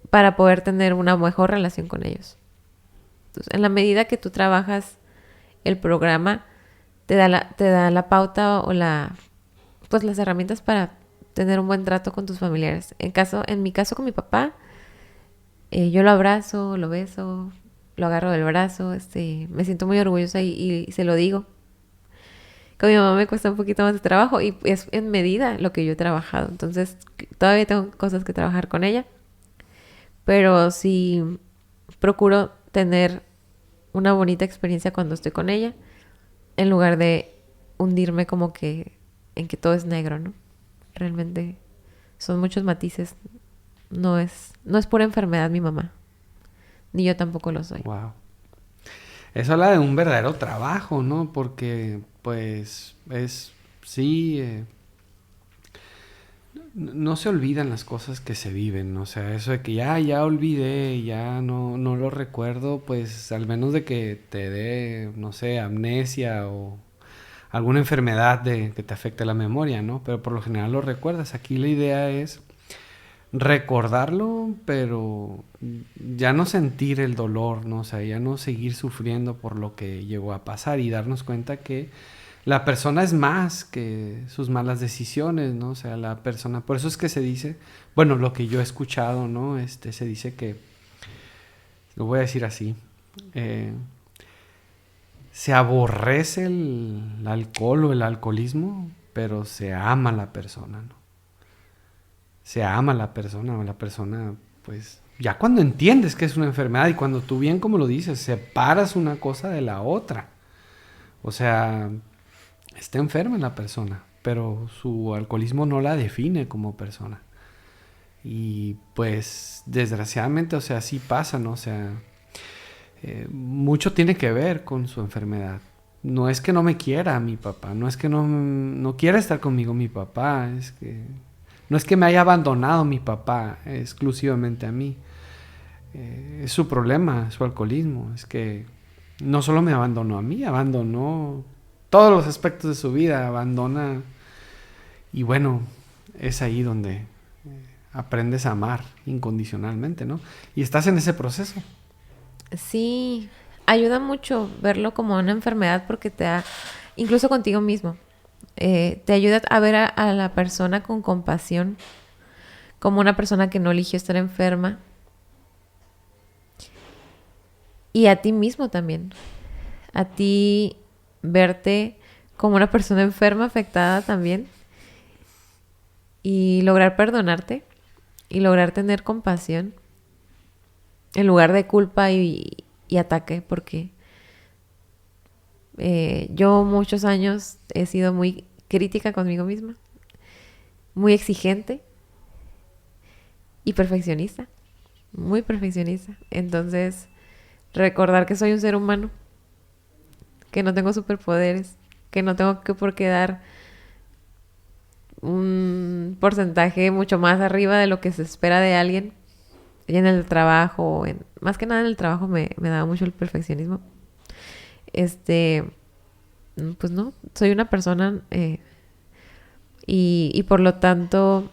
para poder tener una mejor relación con ellos. Entonces, en la medida que tú trabajas el programa, te da la pauta o pues las herramientas para tener un buen trato con tus familiares. En mi caso con mi papá, yo lo abrazo, lo beso, lo agarro del brazo, me siento muy orgullosa y se lo digo. Con mi mamá me cuesta un poquito más de trabajo y es en medida lo que yo he trabajado. Entonces, todavía tengo cosas que trabajar con ella. Pero sí procuro tener una bonita experiencia cuando estoy con ella, en lugar de hundirme como que en que todo es negro, ¿no? Realmente son muchos matices. No es pura enfermedad mi mamá, ni yo tampoco lo soy. Wow. Eso habla de un verdadero trabajo, ¿no? Porque, pues, sí, no se olvidan las cosas que se viven, ¿no? O sea, eso de que ya olvidé, ya no lo recuerdo, pues, al menos de que te dé, no sé, amnesia o alguna enfermedad que te afecte la memoria, ¿no? Pero por lo general lo recuerdas. Aquí la idea es recordarlo, pero ya no sentir el dolor, ¿no? O sea, ya no seguir sufriendo por lo que llegó a pasar y darnos cuenta que la persona es más que sus malas decisiones, ¿no? O sea, la persona, por eso es que se dice, bueno, lo que yo he escuchado, ¿no? Se dice que, lo voy a decir así, eh, se aborrece el alcohol o el alcoholismo, pero se ama la persona, ¿no? Se ama la persona o la persona, pues, ya cuando entiendes que es una enfermedad y cuando tú bien como lo dices, separas una cosa de la otra. O sea, está enferma la persona, pero su alcoholismo no la define como persona. Y pues, desgraciadamente, o sea, sí pasa, ¿no? O sea, mucho tiene que ver con su enfermedad. No es que no me quiera mi papá, no es que no quiera estar conmigo mi papá, no es que me haya abandonado mi papá exclusivamente a mí. Es su problema, su alcoholismo. Es que no solo me abandonó a mí, abandonó todos los aspectos de su vida, abandona. Y bueno, es ahí donde aprendes a amar incondicionalmente, ¿no? Y estás en ese proceso. Sí, ayuda mucho verlo como una enfermedad porque te da, incluso contigo mismo, te ayuda a ver a la persona con compasión, como una persona que no eligió estar enferma. Y a ti mismo también. A ti verte como una persona enferma, afectada también. Y lograr perdonarte. Y lograr tener compasión. En lugar de culpa y ataque. Porque yo muchos años he sido muy crítica conmigo misma. Muy exigente. Y perfeccionista. Muy perfeccionista. Entonces, recordar que soy un ser humano. Que no tengo superpoderes. Que no tengo por qué dar un porcentaje mucho más arriba de lo que se espera de alguien. Y en el trabajo, más que nada en el trabajo me daba mucho el perfeccionismo. Pues no, soy una persona y por lo tanto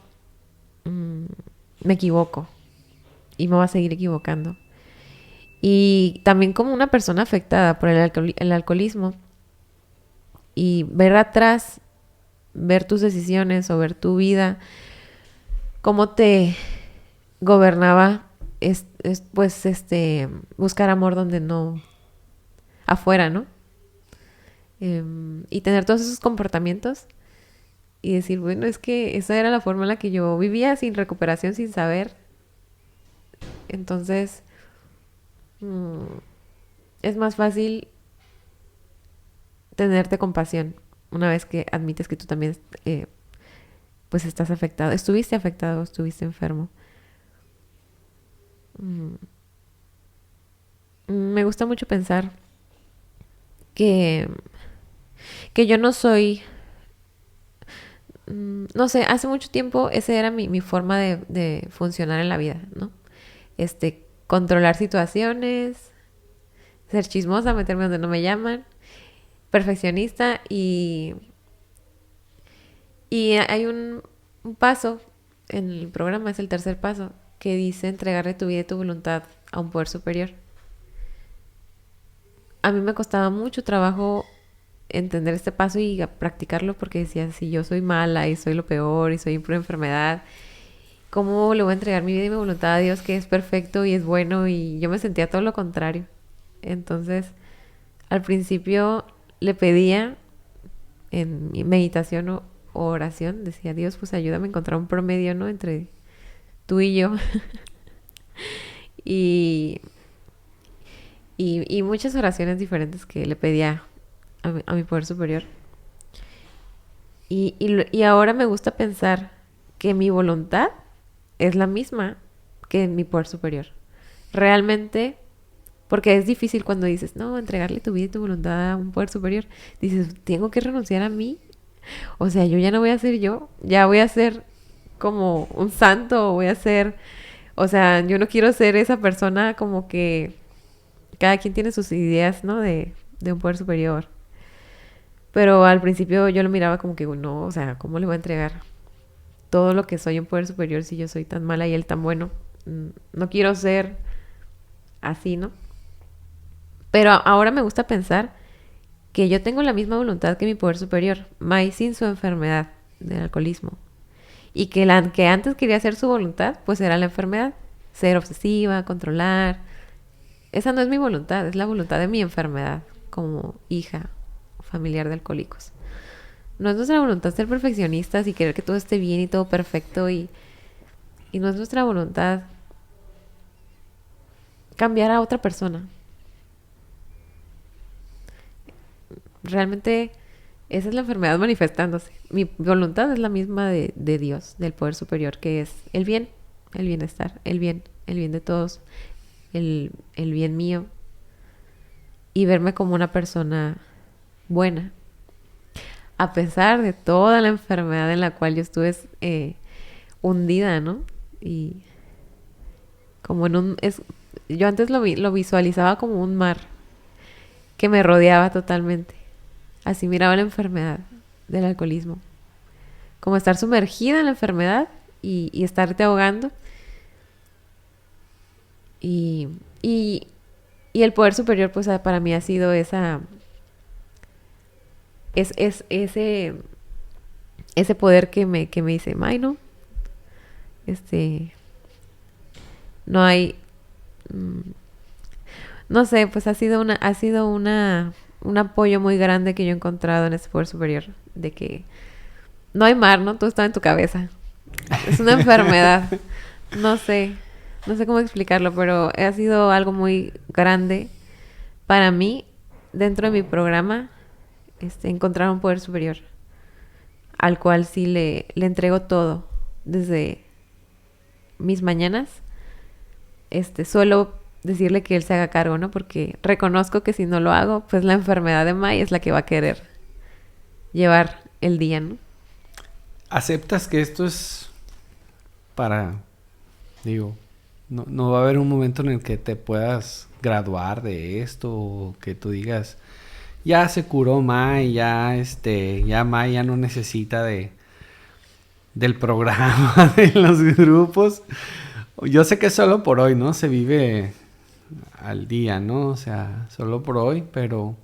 me equivoco y me voy a seguir equivocando. Y también como una persona afectada por el alcoholismo y ver atrás, ver tus decisiones o ver tu vida, cómo te gobernaba pues buscar amor donde no, afuera, ¿no? Y tener todos esos comportamientos y decir, bueno, es que esa era la forma en la que yo vivía, sin recuperación, sin saber. Entonces, es más fácil tenerte compasión una vez que admites que tú también pues estás afectado, estuviste enfermo. Me gusta mucho pensar que yo no soy, no sé, hace mucho tiempo esa era mi forma de funcionar en la vida, ¿no? Controlar situaciones, ser chismosa, meterme donde no me llaman, perfeccionista y hay un paso en el programa, es el tercer paso, que dice entregarle tu vida y tu voluntad a un poder superior. A mí me costaba mucho trabajo entender este paso y practicarlo porque decía, si yo soy mala y soy lo peor y soy pura enfermedad, ¿cómo le voy a entregar mi vida y mi voluntad a Dios que es perfecto y es bueno? Y yo me sentía todo lo contrario. Entonces, al principio le pedía en mi meditación o oración, decía, Dios, pues ayúdame a encontrar un promedio, ¿no? Entre tú y yo. y y muchas oraciones diferentes que le pedía a mi poder superior. Y ahora me gusta pensar que mi voluntad es la misma que mi poder superior. Realmente, porque es difícil cuando dices, no, entregarle tu vida y tu voluntad a un poder superior. Dices, tengo que renunciar a mí. O sea, yo ya no voy a ser yo, ya voy a ser como un santo, voy a ser, o sea, yo no quiero ser esa persona como que cada quien tiene sus ideas, ¿no? De un poder superior. Pero al principio yo lo miraba como que, no, o sea, ¿cómo le voy a entregar todo lo que soy a un poder superior si yo soy tan mala y él tan bueno? No quiero ser así, ¿no? Pero ahora me gusta pensar que yo tengo la misma voluntad que mi poder superior, Mai sin su enfermedad del alcoholismo. Y que la que antes quería hacer su voluntad, pues era la enfermedad. Ser obsesiva, controlar. Esa no es mi voluntad, es la voluntad de mi enfermedad como hija familiar de alcohólicos. No es nuestra voluntad ser perfeccionistas y querer que todo esté bien y todo perfecto y no es nuestra voluntad cambiar a otra persona. Realmente esa es la enfermedad manifestándose. Mi voluntad es la misma de Dios, del poder superior, que es el bien, el bienestar, el bien de todos, el bien mío y verme como una persona buena. A pesar de toda la enfermedad en la cual yo estuve hundida, ¿no? Y como en un... yo antes lo visualizaba como un mar que me rodeaba totalmente. Así miraba la enfermedad del alcoholismo. Como estar sumergida en la enfermedad y estarte ahogando. Y, y, y el poder superior, pues para mí ha sido esa... ese poder que me dice, May, no, no hay, no sé, pues ha sido un apoyo muy grande que yo he encontrado en ese poder superior, de que no hay mar, ¿no? Todo está en tu cabeza. Es una enfermedad. No sé cómo explicarlo, pero ha sido algo muy grande para mí dentro de mi programa, encontrar un poder superior al cual sí le entrego todo desde mis mañanas. Suelo decirle que él se haga cargo, ¿no? Porque reconozco que si no lo hago, pues la enfermedad de May es la que va a querer llevar el día, ¿no? ¿Aceptas que esto es para, digo, no va a haber un momento en el que te puedas graduar de esto o que tú digas, ya se curó May, ya May ya no necesita del programa, de los grupos? Yo sé que es solo por hoy, ¿no? Se vive al día, ¿no? O sea, solo por hoy, pero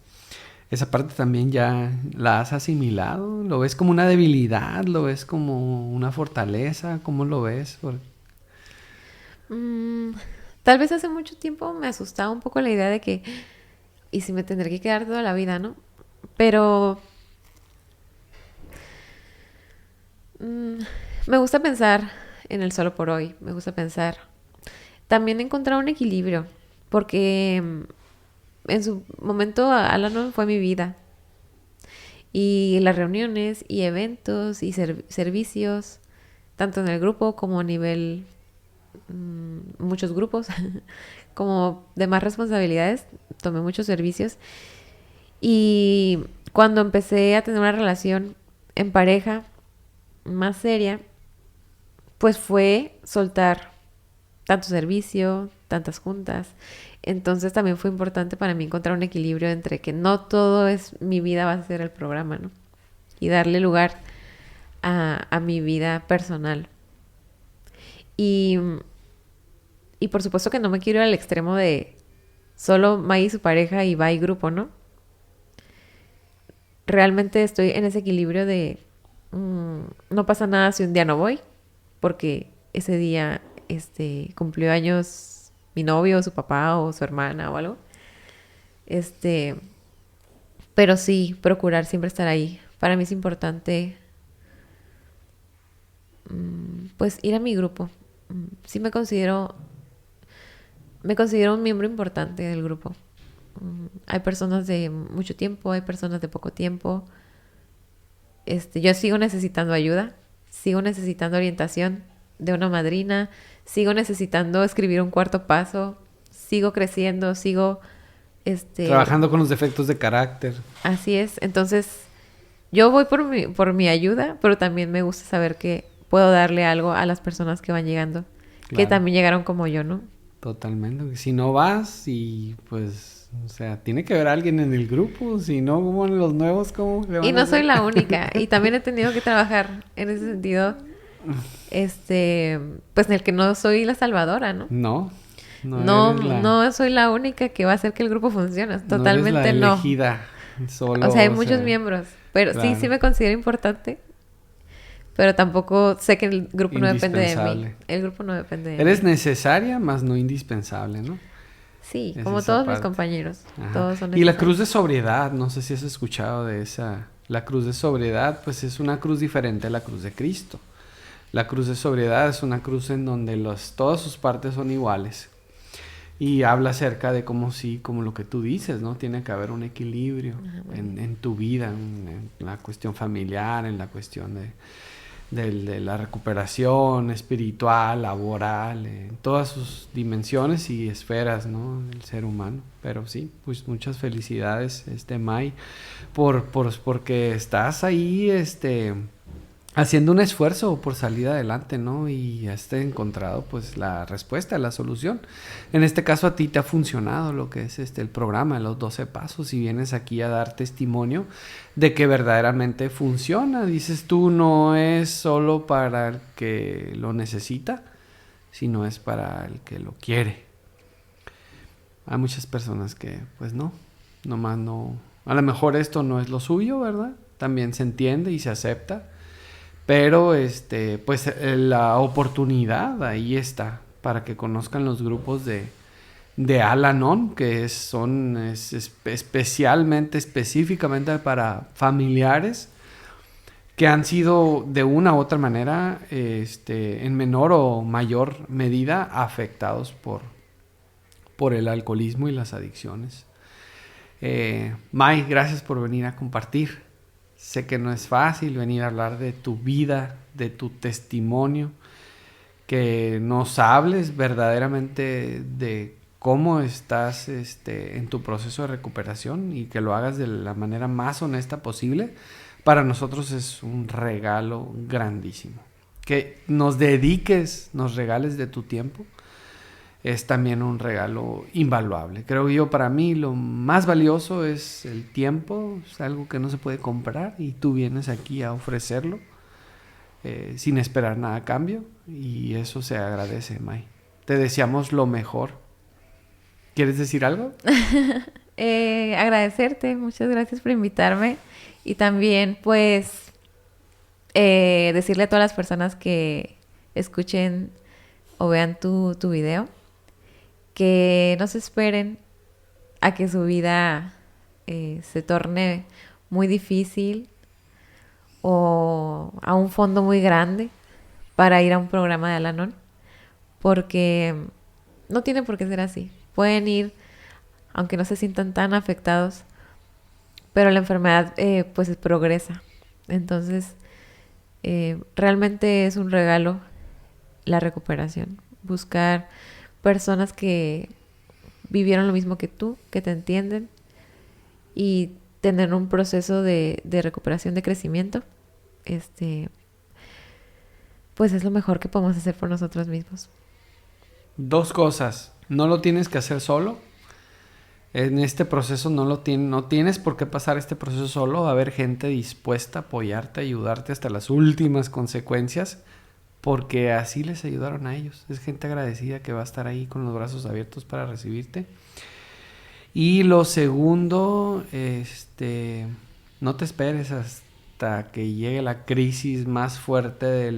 esa parte también ya la has asimilado. ¿Lo ves como una debilidad? ¿Lo ves como una fortaleza? ¿Cómo lo ves? Tal vez hace mucho tiempo me asustaba un poco la idea de que, ¿y si me tendré que quedar toda la vida, no? Pero me gusta pensar en el solo por hoy. Me gusta pensar también encontrar un equilibrio, porque en su momento Al-Anon fue mi vida. Y las reuniones y eventos y servicios, tanto en el grupo como a nivel muchos grupos, como de más responsabilidades, tomé muchos servicios. Y cuando empecé a tener una relación en pareja más seria, pues fue soltar tanto servicio, tantas juntas. Entonces también fue importante para mí encontrar un equilibrio entre que no todo es mi vida va a ser el programa, ¿no? Y darle lugar a mi vida personal. Y por supuesto que no me quiero ir al extremo de solo May y su pareja y va y grupo, ¿no? Realmente estoy en ese equilibrio de no pasa nada si un día no voy, porque ese día cumplió años mi novio, o su papá, o su hermana, o algo. Pero sí, procurar siempre estar ahí. Para mí es importante, pues, ir a mi grupo. Sí me considero un miembro importante del grupo. Hay personas de mucho tiempo, hay personas de poco tiempo. Yo sigo necesitando ayuda, sigo necesitando orientación de una madrina, sigo necesitando escribir un cuarto paso, sigo creciendo, sigo trabajando con los defectos de carácter. Así es. Entonces, yo voy por mi ayuda, pero también me gusta saber que puedo darle algo a las personas que van llegando, que Claro. también llegaron como yo, ¿no? Totalmente. Si no vas y pues, o sea, tiene que haber alguien en el grupo. Si no, como los nuevos, ¿cómo le van Y a no hacer? soy la única. Y también he tenido que trabajar en ese sentido, pues en el que no soy la salvadora, ¿no? No, No, eres la, no soy la única que va a hacer que el grupo funcione. no eres la Totalmente no. elegida. Solo, O sea, hay muchos miembros. Pero sí, claro. sí me considero importante. Pero tampoco sé que el grupo no depende de mí. Indispensable. El grupo no depende de Eres mí. necesaria, más no indispensable, ¿no? Sí, Es como esa todos mis parte. compañeros. Ajá. Todos son Y la necesarios. cruz de sobriedad, no sé si has escuchado de esa. La cruz de sobriedad, pues es una cruz diferente a la cruz de Cristo. La cruz de sobriedad es una cruz en donde todas sus partes son iguales. Y habla acerca de cómo sí, como lo que tú dices, ¿no? Tiene que haber un equilibrio en tu vida, en la cuestión familiar, en la cuestión de la recuperación espiritual, laboral, en todas sus dimensiones y esferas, ¿no? Del ser humano. Pero sí, pues muchas felicidades, May, porque estás ahí, haciendo un esfuerzo por salir adelante, ¿no? Y has encontrado, pues, la respuesta, la solución. En este caso, a ti te ha funcionado lo que es el programa, los 12 pasos, y vienes aquí a dar testimonio de que verdaderamente funciona. Dices tú, no es solo para el que lo necesita, sino es para el que lo quiere. Hay muchas personas que, pues, nomás no. A lo mejor esto no es lo suyo, ¿verdad? También se entiende y se acepta. Pero pues la oportunidad ahí está para que conozcan los grupos de Al-Anon, que son específicamente para familiares que han sido de una u otra manera, en menor o mayor medida, afectados por el alcoholismo y las adicciones. May, gracias por venir a compartir. Sé que no es fácil venir a hablar de tu vida, de tu testimonio, que nos hables verdaderamente de cómo estás en tu proceso de recuperación y que lo hagas de la manera más honesta posible. Para nosotros es un regalo grandísimo. Que nos dediques, nos regales de tu tiempo, es también un regalo invaluable. Creo yo, para mí lo más valioso es el tiempo, es algo que no se puede comprar y tú vienes aquí a ofrecerlo sin esperar nada a cambio y eso se agradece, May. Te deseamos lo mejor. ¿Quieres decir algo? Agradecerte, muchas gracias por invitarme y también pues decirle a todas las personas que escuchen o vean tu video que no se esperen a que su vida se torne muy difícil o a un fondo muy grande para ir a un programa de Al-Anon, porque no tiene por qué ser así. Pueden ir, aunque no se sientan tan afectados, pero la enfermedad pues progresa. Entonces, realmente es un regalo la recuperación. Buscar personas que vivieron lo mismo que tú, que te entienden y tener un proceso de recuperación, de crecimiento, pues es lo mejor que podemos hacer por nosotros mismos. 2 cosas. No lo tienes que hacer solo. En este proceso no tienes por qué pasar este proceso solo. Va a haber gente dispuesta a apoyarte, ayudarte hasta las últimas consecuencias, porque así les ayudaron a ellos. Es gente agradecida que va a estar ahí con los brazos abiertos para recibirte. Y lo segundo, no te esperes hasta que llegue la crisis más fuerte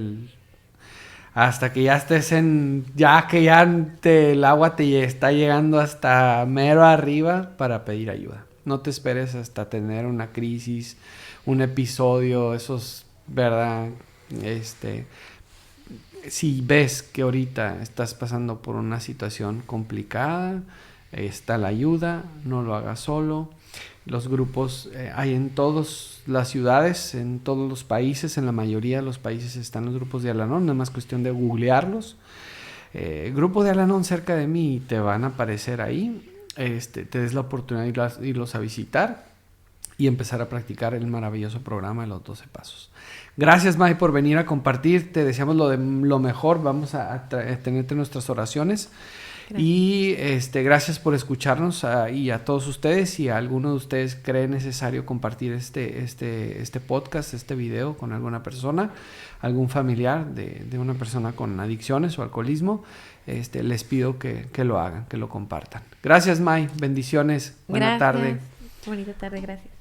hasta que ya estés el agua te está llegando hasta mero arriba para pedir ayuda. No te esperes hasta tener una crisis, un episodio, esos, ¿verdad? Si ves que ahorita estás pasando por una situación complicada, está la ayuda, no lo hagas solo. Los grupos hay en todas las ciudades, en todos los países, en la mayoría de los países están los grupos de Al-Anon, nada más cuestión de googlearlos. Grupo de Al-Anon cerca de mí y te van a aparecer ahí. Te des la oportunidad de irlos a visitar y empezar a practicar el maravilloso programa de los 12 pasos. Gracias, May, por venir a compartir. Te deseamos lo mejor. Vamos a tenerte en nuestras oraciones. Gracias. Y gracias por escucharnos y a todos ustedes. Si alguno de ustedes cree necesario compartir este podcast, este video con alguna persona, algún familiar de una persona con adicciones o alcoholismo, les pido que lo hagan, que lo compartan. Gracias, May. Bendiciones. Buena tarde. Bonita tarde, gracias.